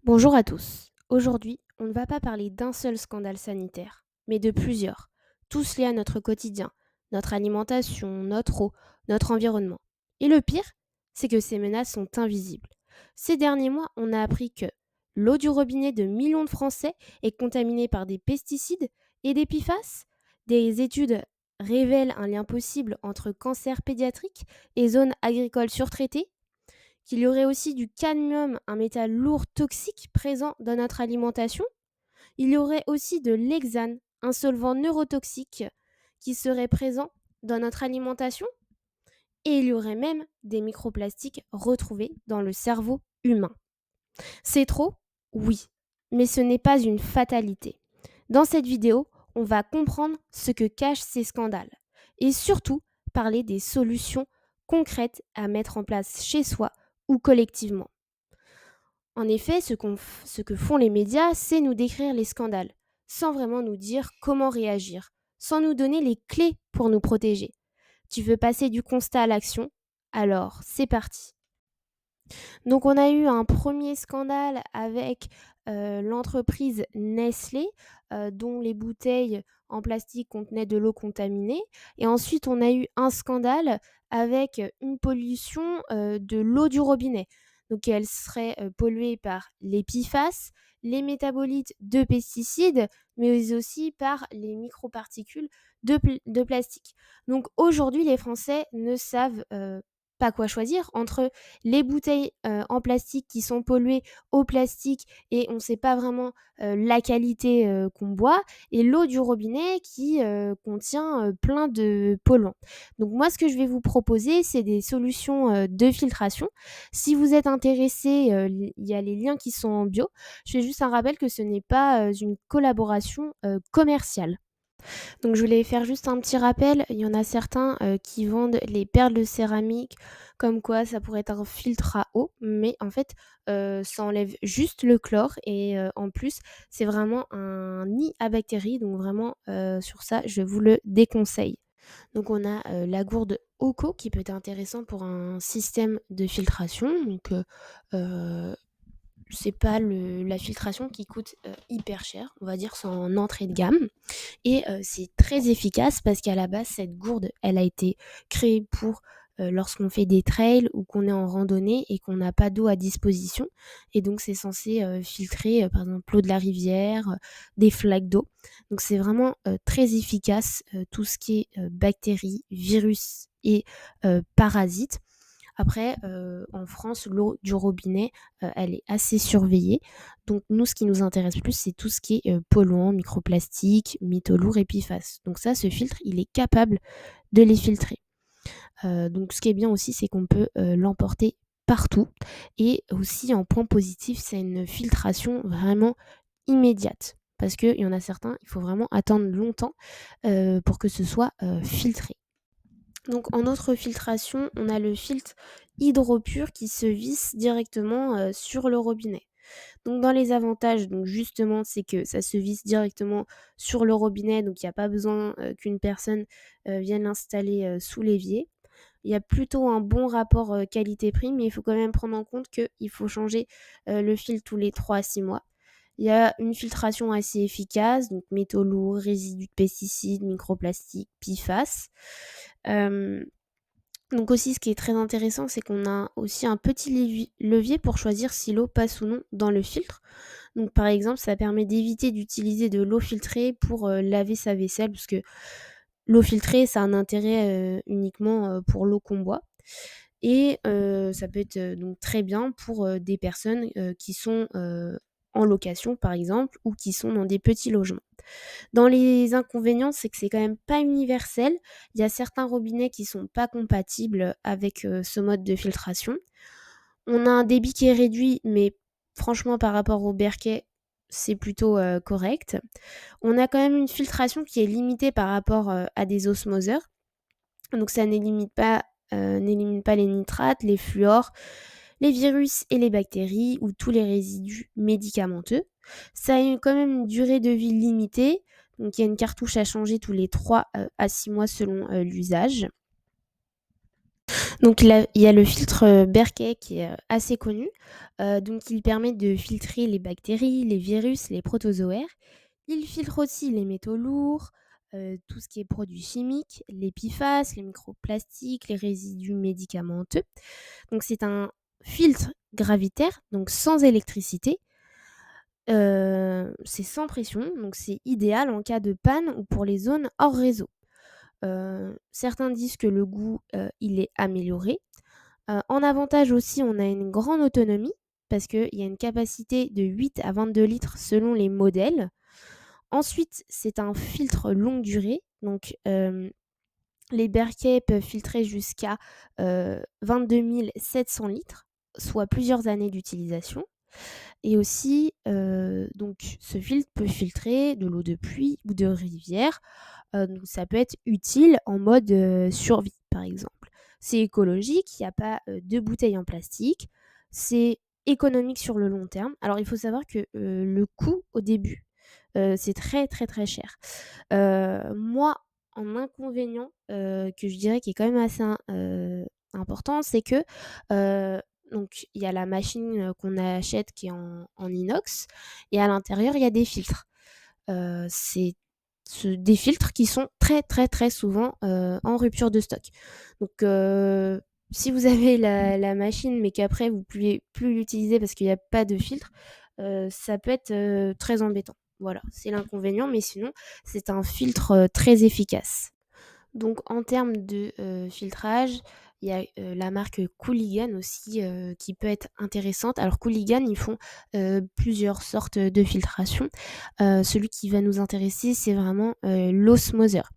Bonjour à tous. Aujourd'hui, on ne va pas parler d'un seul scandale sanitaire, mais de plusieurs, tous liés à notre quotidien, notre alimentation, notre eau, notre environnement. Et le pire, c'est que ces menaces sont invisibles. Ces derniers mois, on a appris que l'eau du robinet de millions de Français est contaminée par des pesticides et des PFAS. Des études révèlent un lien possible entre cancer pédiatrique et zones agricoles surtraitées, qu'il y aurait aussi du cadmium, un métal lourd toxique présent dans notre alimentation. Il y aurait aussi de l'hexane, un solvant neurotoxique qui serait présent dans notre alimentation. Et il y aurait même des microplastiques retrouvés dans le cerveau humain. C'est trop? Oui, mais ce n'est pas une fatalité. Dans cette vidéo, on va comprendre ce que cachent ces scandales et surtout parler des solutions concrètes à mettre en place chez soi ou collectivement. En effet, ce que font les médias, c'est nous décrire les scandales, sans vraiment nous dire comment réagir, sans nous donner les clés pour nous protéger. Tu veux passer du constat à l'action? Alors, c'est parti. Donc on a eu un premier scandale avec l'entreprise Nestlé, dont les bouteilles en plastique contenaient de l'eau contaminée. Et ensuite, on a eu un scandale avec une pollution de l'eau du robinet. Donc elle serait polluée par les PFAS, les métabolites de pesticides, mais aussi par les microparticules de plastique. Donc aujourd'hui, les Français ne savent pas quoi choisir entre les bouteilles en plastique qui sont polluées au plastique et on ne sait pas vraiment la qualité qu'on boit, et l'eau du robinet qui contient plein de polluants. Donc moi, ce que je vais vous proposer, c'est des solutions de filtration. Si vous êtes intéressé, il y a les liens qui sont en bio. Je fais juste un rappel que ce n'est pas une collaboration commerciale. Donc je voulais faire juste un petit rappel, il y en a certains qui vendent les perles de céramique comme quoi ça pourrait être un filtre à eau, mais en fait ça enlève juste le chlore et en plus c'est vraiment un nid à bactéries, donc vraiment sur ça je vous le déconseille. Donc on a la gourde Oco qui peut être intéressant pour un système de filtration, donc c'est pas la filtration qui coûte hyper cher, on va dire c'est en entrée de gamme. Et c'est très efficace parce qu'à la base, cette gourde, elle a été créée pour lorsqu'on fait des trails ou qu'on est en randonnée et qu'on n'a pas d'eau à disposition. Et donc, c'est censé filtrer, par exemple, l'eau de la rivière, des flaques d'eau. Donc, c'est vraiment très efficace, tout ce qui est bactéries, virus et parasites. Après, en France, l'eau du robinet, elle est assez surveillée. Donc nous, ce qui nous intéresse plus, c'est tout ce qui est polluants, microplastiques, métaux lourds et PFAS. Donc ça, ce filtre, il est capable de les filtrer. Donc ce qui est bien aussi, c'est qu'on peut l'emporter partout. Et aussi, en point positif, c'est une filtration vraiment immédiate. Parce qu'il y en a certains, il faut vraiment attendre longtemps pour que ce soit filtré. Donc en autre filtration, on a le filtre hydropur qui se visse directement sur le robinet. Donc dans les avantages, donc justement, c'est que ça se visse directement sur le robinet, donc il n'y a pas besoin qu'une personne vienne l'installer sous l'évier. Il y a plutôt un bon rapport qualité-prix, mais il faut quand même prendre en compte qu'il faut changer le filtre tous les 3 à 6 mois. Il y a une filtration assez efficace, donc métaux lourds, résidus de pesticides, microplastiques, PFAS. Euh, donc aussi, ce qui est très intéressant, c'est qu'on a aussi un petit levier pour choisir si l'eau passe ou non dans le filtre. Donc par exemple, ça permet d'éviter d'utiliser de l'eau filtrée pour laver sa vaisselle, parce que l'eau filtrée, ça a un intérêt uniquement pour l'eau qu'on boit. Et ça peut être donc très bien pour des personnes qui sont en location, par exemple, ou qui sont dans des petits logements. Dans les inconvénients, c'est que c'est quand même pas universel. Il y a certains robinets qui sont pas compatibles avec ce mode de filtration. On a un débit qui est réduit, mais franchement, par rapport au Berquet, c'est plutôt correct. On a quand même une filtration qui est limitée par rapport à des osmoseurs. Donc ça n'élimine pas les nitrates, les fluors, les virus et les bactéries ou tous les résidus médicamenteux. Ça a quand même une durée de vie limitée. Donc il y a une cartouche à changer tous les 3 à 6 mois selon l'usage. Donc il y a le filtre, Berkey qui est, assez connu. Donc il permet de filtrer les bactéries, les virus, les protozoaires. Il filtre aussi les métaux lourds, tout ce qui est produits chimiques, les PFAS, les microplastiques, les résidus médicamenteux. Donc c'est un filtre gravitaire, donc sans électricité. C'est sans pression, donc c'est idéal en cas de panne ou pour les zones hors réseau. Certains disent que le goût, il est amélioré. En avantage aussi, on a une grande autonomie parce qu'il y a une capacité de 8 à 22 litres selon les modèles. Ensuite, c'est un filtre longue durée, donc les Berkey peuvent filtrer jusqu'à 22 700 litres, soit plusieurs années d'utilisation. Et aussi, donc ce filtre peut filtrer de l'eau de pluie ou de rivière. Donc ça peut être utile en mode, survie, par exemple. C'est écologique, il y a pas, de bouteilles en plastique. C'est économique sur le long terme. Alors il faut savoir que, le coût au début, c'est très, très, très cher. Moi, en inconvénient, que je dirais qui est quand même assez important, c'est que, donc il y a la machine, qu'on achète qui est en inox et à l'intérieur, il y a des filtres. C'est des filtres qui sont très, très, très souvent, en rupture de stock. Donc si vous avez la machine, mais qu'après vous pouvez plus l'utiliser parce qu'il y a pas de filtre, ça peut être, très embêtant. Voilà, c'est l'inconvénient, mais sinon, c'est un filtre, très efficace. Donc en termes de, filtrage, il y a, la marque Cooligan aussi, qui peut être intéressante. Alors Cooligan, ils font, plusieurs sortes de filtration. Celui qui va nous intéresser, c'est vraiment, l'osmoseur.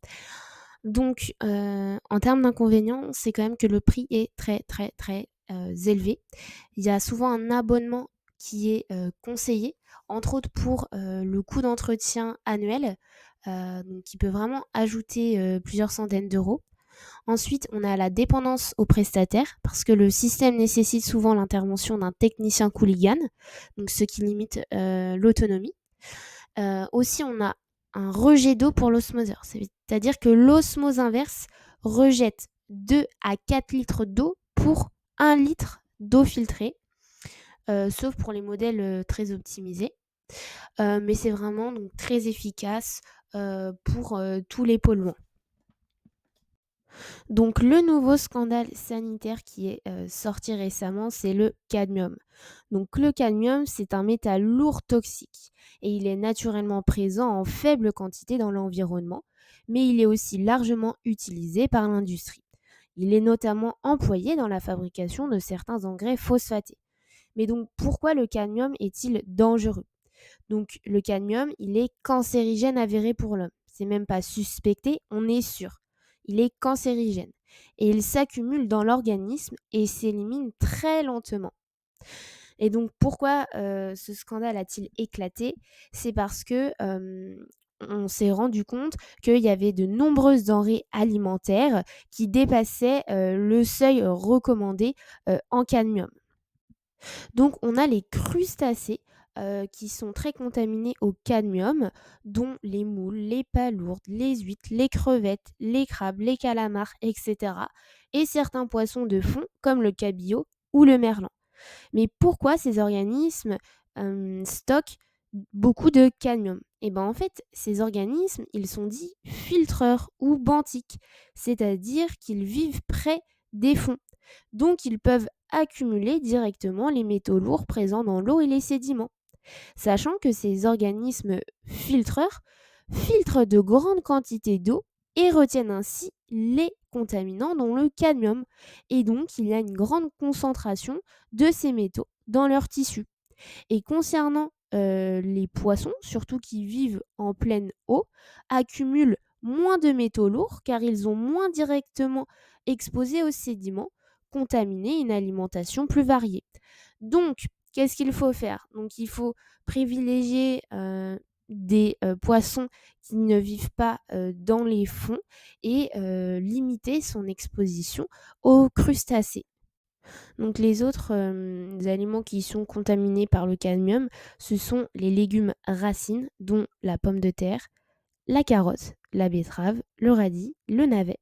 Donc en termes d'inconvénients, c'est quand même que le prix est très, très, très, élevé. Il y a souvent un abonnement qui est, conseillé, entre autres pour, le coût d'entretien annuel, donc qui peut vraiment ajouter, plusieurs centaines d'euros. Ensuite, on a la dépendance aux prestataires parce que le système nécessite souvent l'intervention d'un technicien Cooligan, donc ce qui limite, l'autonomie. Aussi, on a un rejet d'eau pour l'osmoseur. C'est-à-dire que l'osmose inverse rejette 2 à 4 litres d'eau pour 1 litre d'eau filtrée, sauf pour les modèles, très optimisés. Mais c'est vraiment donc très efficace, pour, tous les polluants. Donc le nouveau scandale sanitaire qui est, sorti récemment, c'est le cadmium. Donc le cadmium, c'est un métal lourd toxique et il est naturellement présent en faible quantité dans l'environnement, mais il est aussi largement utilisé par l'industrie. Il est notamment employé dans la fabrication de certains engrais phosphatés. Mais donc pourquoi le cadmium est-il dangereux? Donc le cadmium, il est cancérigène avéré pour l'homme. C'est même pas suspecté, on est sûr. Il est cancérigène et il s'accumule dans l'organisme et s'élimine très lentement. Et donc pourquoi ce scandale a-t-il éclaté? C'est parce que on s'est rendu compte qu'il y avait de nombreuses denrées alimentaires qui dépassaient le seuil recommandé en cadmium. Donc on a les crustacés qui sont très contaminés au cadmium, dont les moules, les palourdes, les huîtres, les crevettes, les crabes, les calamars, etc. Et certains poissons de fond comme le cabillaud ou le merlan. Mais pourquoi ces organismes stockent beaucoup de cadmium? Et ben en fait, ces organismes, ils sont dits filtreurs ou benthiques, c'est-à-dire qu'ils vivent près des fonds. Donc ils peuvent accumuler directement les métaux lourds présents dans l'eau et les sédiments. Sachant que ces organismes filtreurs filtrent de grandes quantités d'eau et retiennent ainsi les contaminants dont le cadmium. Et donc, il y a une grande concentration de ces métaux dans leurs tissus. Et concernant les poissons, surtout qui vivent en pleine eau, accumulent moins de métaux lourds car ils ont moins directement exposés aux sédiments, contaminés une alimentation plus variée. Donc, qu'est-ce qu'il faut faire? Donc, il faut privilégier des poissons qui ne vivent pas dans les fonds et limiter son exposition aux crustacés. Donc les autres aliments qui sont contaminés par le cadmium, ce sont les légumes racines, dont la pomme de terre, la carotte, la betterave, le radis, le navet.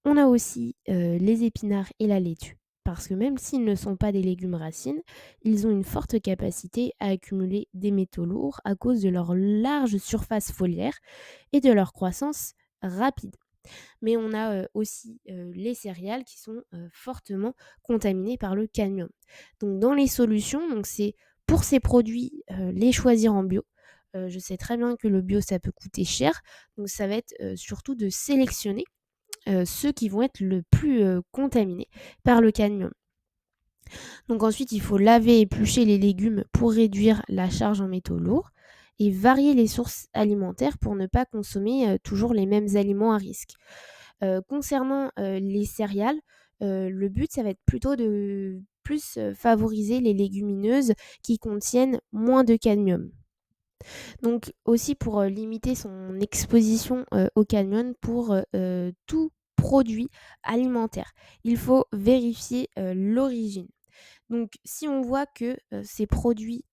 On a aussi les épinards et la laitue, parce que même s'ils ne sont pas des légumes racines, ils ont une forte capacité à accumuler des métaux lourds à cause de leur large surface foliaire et de leur croissance rapide. Mais on a aussi les céréales qui sont fortement contaminées par le cadmium. Donc dans les solutions, donc c'est pour ces produits les choisir en bio. Je sais très bien que le bio ça peut coûter cher, donc ça va être surtout de sélectionner ceux qui vont être le plus contaminés par le cadmium. Donc ensuite, il faut laver et éplucher les légumes pour réduire la charge en métaux lourds et varier les sources alimentaires pour ne pas consommer toujours les mêmes aliments à risque. Concernant les céréales, le but, ça va être plutôt de plus favoriser les légumineuses qui contiennent moins de cadmium. Donc aussi pour limiter son exposition au cadmium pour tout produit alimentaire, il faut vérifier l'origine. Donc si on voit que ces produits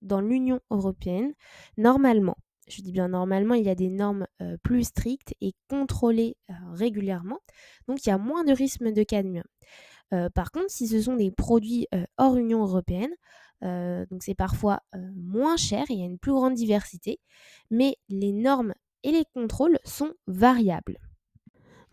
dans l'Union européenne, normalement, je dis bien normalement, il y a des normes plus strictes et contrôlées régulièrement, donc il y a moins de risque de cadmium. Par contre, si ce sont des produits hors Union européenne, donc c'est parfois moins cher, il y a une plus grande diversité, mais les normes et les contrôles sont variables.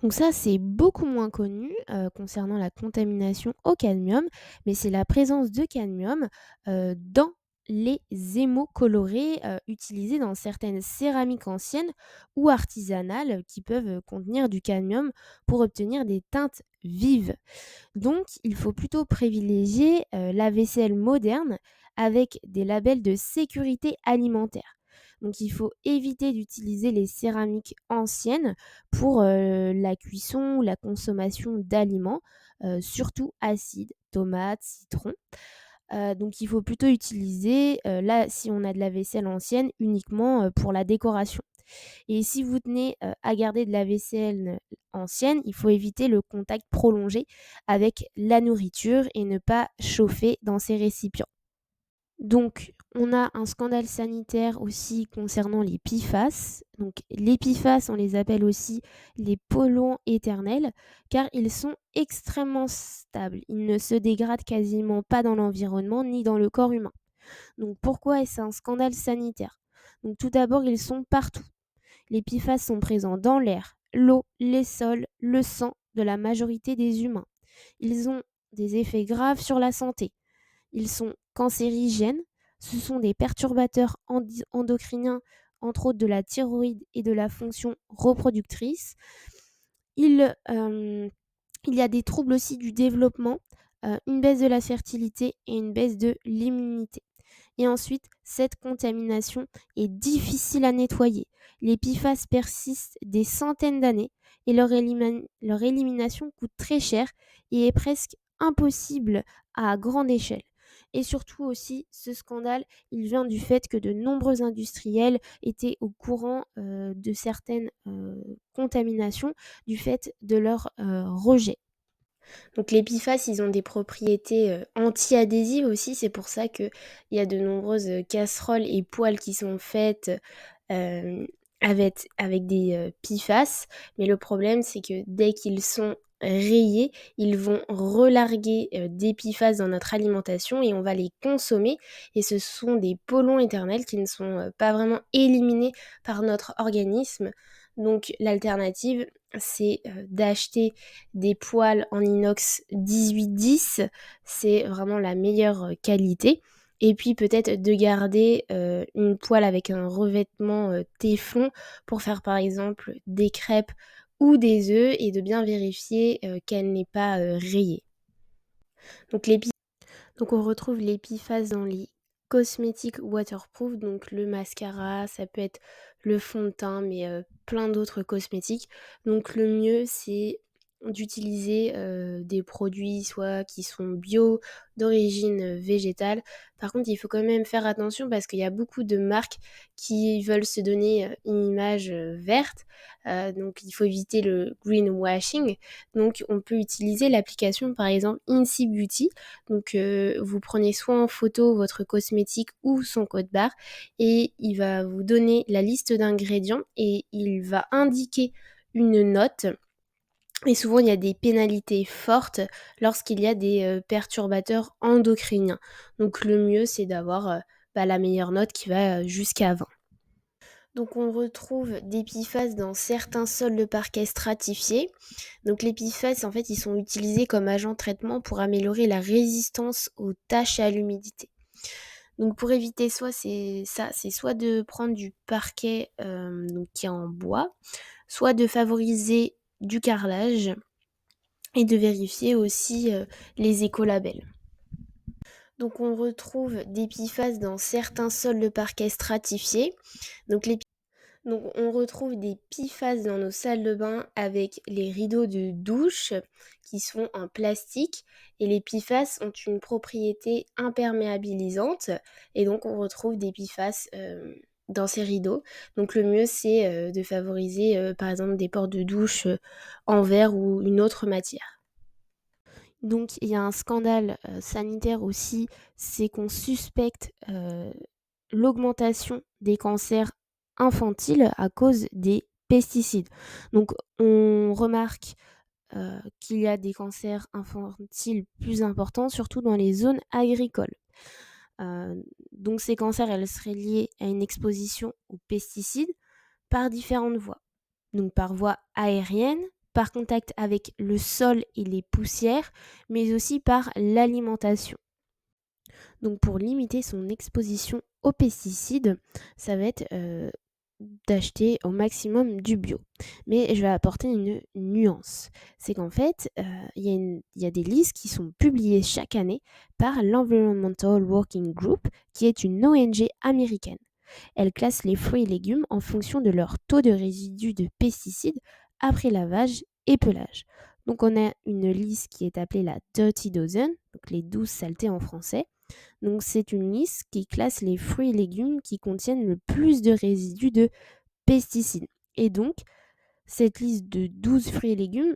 Donc ça, c'est beaucoup moins connu concernant la contamination au cadmium, mais c'est la présence de cadmium dans les émaux colorés utilisés dans certaines céramiques anciennes ou artisanales qui peuvent contenir du cadmium pour obtenir des teintes vives. Donc, il faut plutôt privilégier la vaisselle moderne avec des labels de sécurité alimentaire. Donc, il faut éviter d'utiliser les céramiques anciennes pour la cuisson ou la consommation d'aliments, surtout acides, tomates, citrons. Donc, il faut plutôt utiliser, là, si on a de la vaisselle ancienne, uniquement pour la décoration. Et si vous tenez à garder de la vaisselle ancienne, il faut éviter le contact prolongé avec la nourriture et ne pas chauffer dans ces récipients. Donc, on a un scandale sanitaire aussi concernant les PFAS. Donc, les PFAS, on les appelle aussi les polluants éternels, car ils sont extrêmement stables. Ils ne se dégradent quasiment pas dans l'environnement ni dans le corps humain. Donc, pourquoi est-ce un scandale sanitaire? Donc, tout d'abord, ils sont partout. Les PFAS sont présents dans l'air, l'eau, les sols, le sang de la majorité des humains. Ils ont des effets graves sur la santé. Ils sont cancérigènes. Ce sont des perturbateurs endocriniens, entre autres de la thyroïde et de la fonction reproductrice. Il, il y a des troubles aussi du développement, une baisse de la fertilité et une baisse de l'immunité. Et ensuite, cette contamination est difficile à nettoyer. Les PFAS persistent des centaines d'années et leur élimination coûte très cher et est presque impossible à grande échelle. Et surtout aussi, ce scandale, il vient du fait que de nombreux industriels étaient au courant de certaines contaminations du fait de leur rejet. Donc les PFAS, ils ont des propriétés anti-adhésives aussi, c'est pour ça qu'il y a de nombreuses casseroles et poêles qui sont faites euh, avec des PFAS, mais le problème c'est que dès qu'ils sont rayés, ils vont relarguer des PFAS dans notre alimentation et on va les consommer et ce sont des polluants éternels qui ne sont pas vraiment éliminés par notre organisme. Donc l'alternative, c'est d'acheter des poêles en inox 1810, c'est vraiment la meilleure qualité. Et puis peut-être de garder une poêle avec un revêtement téflon pour faire par exemple des crêpes ou des œufs et de bien vérifier qu'elle n'est pas rayée. Donc, donc on retrouve les PFAS dans les cosmétiques waterproof, donc le mascara, ça peut être le fond de teint, mais plein d'autres cosmétiques. Donc le mieux, c'est d'utiliser des produits soit qui sont bio, d'origine végétale. Par contre, il faut quand même faire attention parce qu'il y a beaucoup de marques qui veulent se donner une image verte. Donc il faut éviter le greenwashing. Donc on peut utiliser l'application par exemple Incy Beauty. Donc vous prenez soit en photo votre cosmétique ou son code barre et il va vous donner la liste d'ingrédients et il va indiquer une note Et souvent, il y a des pénalités fortes lorsqu'il y a des perturbateurs endocriniens. Donc le mieux, c'est d'avoir la meilleure note qui va jusqu'à 20. Donc on retrouve des PFAS dans certains sols de parquet stratifiés. Donc les PFAS, en fait, ils sont utilisés comme agent de traitement pour améliorer la résistance aux taches et à l'humidité. Donc pour éviter c'est soit de prendre du parquet donc qui est en bois, soit de favoriser du carrelage et de vérifier aussi les écolabels. Donc on retrouve des PFAS dans certains sols de parquet stratifiés. Donc on retrouve des PFAS dans nos salles de bain avec les rideaux de douche qui sont en plastique, et les PFAS ont une propriété imperméabilisante, et donc on retrouve des PFAS dans ces rideaux. Donc le mieux, c'est de favoriser par exemple des portes de douche en verre ou une autre matière. Donc il y a un scandale sanitaire aussi, c'est qu'on suspecte l'augmentation des cancers infantiles à cause des pesticides. Donc on remarque qu'il y a des cancers infantiles plus importants, surtout dans les zones agricoles. Donc ces cancers, elles seraient liés à une exposition aux pesticides par différentes voies. Donc par voie aérienne, par contact avec le sol et les poussières, mais aussi par l'alimentation. Donc pour limiter son exposition aux pesticides, ça va être d'acheter au maximum du bio. Mais je vais apporter une nuance. C'est qu'en fait, il y a des listes qui sont publiées chaque année par l'Environmental Working Group, qui est une ONG américaine. Elle classe les fruits et légumes en fonction de leur taux de résidus de pesticides après lavage et pelage. Donc on a une liste qui est appelée la Dirty Dozen, donc les 12 saletés en français. Donc c'est une liste qui classe les fruits et légumes qui contiennent le plus de résidus de pesticides. Et donc, cette liste de 12 fruits et légumes,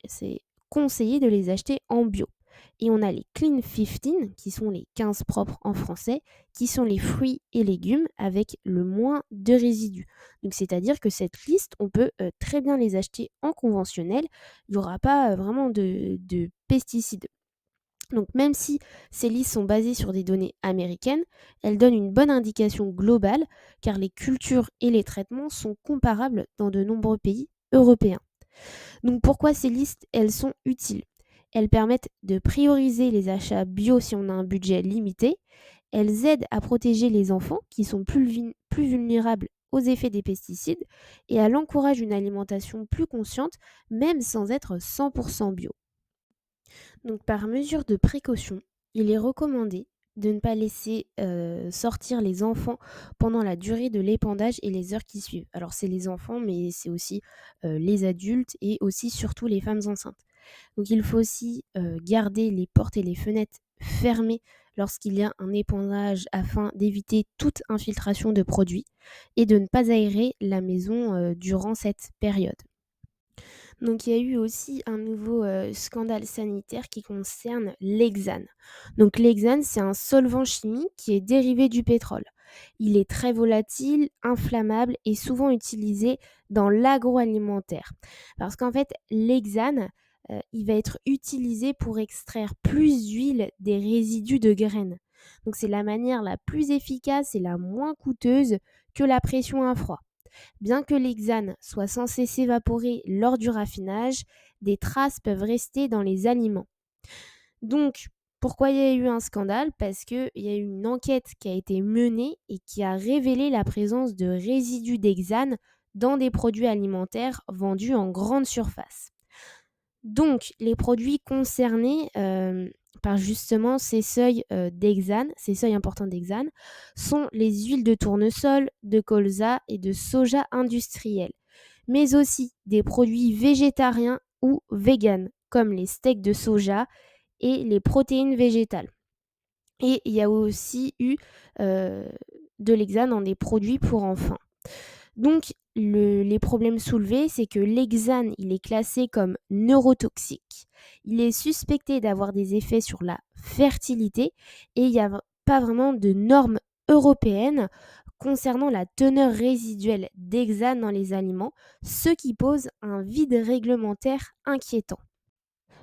c'est conseillé de les acheter en bio. Et on a les Clean 15, qui sont les 15 propres en français, qui sont les fruits et légumes avec le moins de résidus. Donc c'est-à-dire que cette liste, on peut très bien les acheter en conventionnel. Il n'y aura pas vraiment de pesticides. Donc même si ces listes sont basées sur des données américaines, elles donnent une bonne indication globale car les cultures et les traitements sont comparables dans de nombreux pays européens. Donc pourquoi ces listes, elles sont utiles? Elles permettent de prioriser les achats bio si on a un budget limité. Elles aident à protéger les enfants qui sont plus vulnérables aux effets des pesticides, et elles encouragent une alimentation plus consciente même sans être 100% bio. Donc par mesure de précaution, il est recommandé de ne pas laisser sortir les enfants pendant la durée de l'épandage et les heures qui suivent. Alors c'est les enfants, mais c'est aussi les adultes et aussi surtout les femmes enceintes. Donc il faut aussi garder les portes et les fenêtres fermées lorsqu'il y a un épandage afin d'éviter toute infiltration de produits et de ne pas aérer la maison durant cette période. Donc il y a eu aussi un nouveau scandale sanitaire qui concerne l'hexane. Donc l'hexane, c'est un solvant chimique qui est dérivé du pétrole. Il est très volatile, inflammable et souvent utilisé dans l'agroalimentaire. Parce qu'en fait, l'hexane, il va être utilisé pour extraire plus d'huile des résidus de graines. Donc c'est la manière la plus efficace et la moins coûteuse que la pression à froid. Bien que l'hexane soit censé s'évaporer lors du raffinage, des traces peuvent rester dans les aliments. Donc, pourquoi il y a eu un scandale? Parce qu'il y a eu une enquête qui a été menée et qui a révélé la présence de résidus d'hexane dans des produits alimentaires vendus en grande surface. Donc, les produits concernés par justement ces seuils d'hexane, ces seuils importants d'hexane, sont les huiles de tournesol, de colza et de soja industriel, mais aussi des produits végétariens ou véganes, comme les steaks de soja et les protéines végétales. Et il y a aussi eu de l'hexane dans des produits pour enfants. Donc, les problèmes soulevés, c'est que l'hexane, il est classé comme neurotoxique. Il est suspecté d'avoir des effets sur la fertilité et il n'y a pas vraiment de normes européennes concernant la teneur résiduelle d'hexane dans les aliments, ce qui pose un vide réglementaire inquiétant.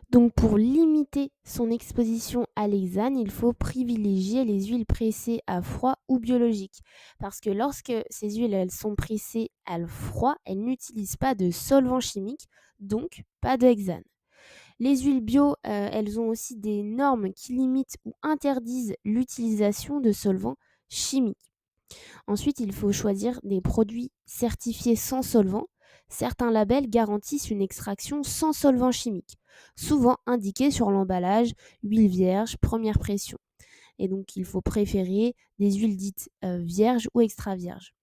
Donc pour limiter son exposition à l'hexane, il faut privilégier les huiles pressées à froid ou biologiques. Parce que lorsque ces huiles elles sont pressées à froid, elles n'utilisent pas de solvant chimique, donc pas de hexane. Les huiles bio, elles ont aussi des normes qui limitent ou interdisent l'utilisation de solvants chimiques. Ensuite, il faut choisir des produits certifiés sans solvant. Certains labels garantissent une extraction sans solvant chimique, souvent indiqué sur l'emballage huile vierge, première pression. Et donc, il faut préférer des huiles dites vierges ou extra vierges.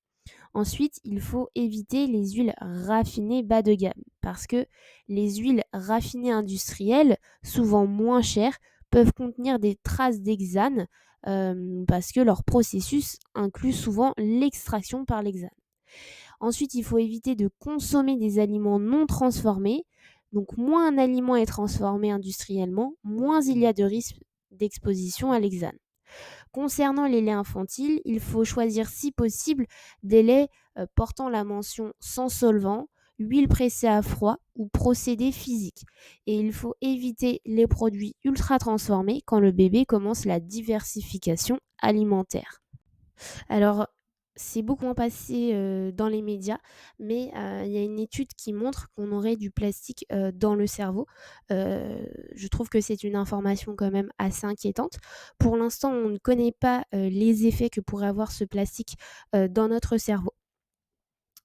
Ensuite, il faut éviter les huiles raffinées bas de gamme parce que les huiles raffinées industrielles, souvent moins chères, peuvent contenir des traces d'hexane parce que leur processus inclut souvent l'extraction par l'hexane. Ensuite, il faut éviter de consommer des aliments non transformés. Donc, moins un aliment est transformé industriellement, moins il y a de risque d'exposition à l'hexane. Concernant les laits infantiles, il faut choisir si possible des laits portant la mention sans solvant, huile pressée à froid ou procédé physique. Et il faut éviter les produits ultra transformés quand le bébé commence la diversification alimentaire. Alors, c'est beaucoup moins passé dans les médias, mais il y a une étude qui montre qu'on aurait du plastique dans le cerveau. Je trouve que c'est une information quand même assez inquiétante. Pour l'instant, on ne connaît pas les effets que pourrait avoir ce plastique dans notre cerveau.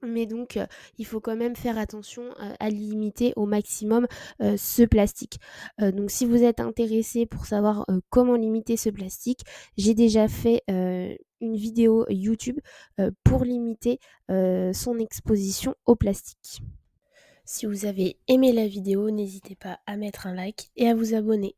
Mais donc, il faut quand même faire attention à limiter au maximum ce plastique. Donc si vous êtes intéressé pour savoir comment limiter ce plastique, j'ai déjà fait une vidéo YouTube pour limiter son exposition au plastique. Si vous avez aimé la vidéo, n'hésitez pas à mettre un like et à vous abonner.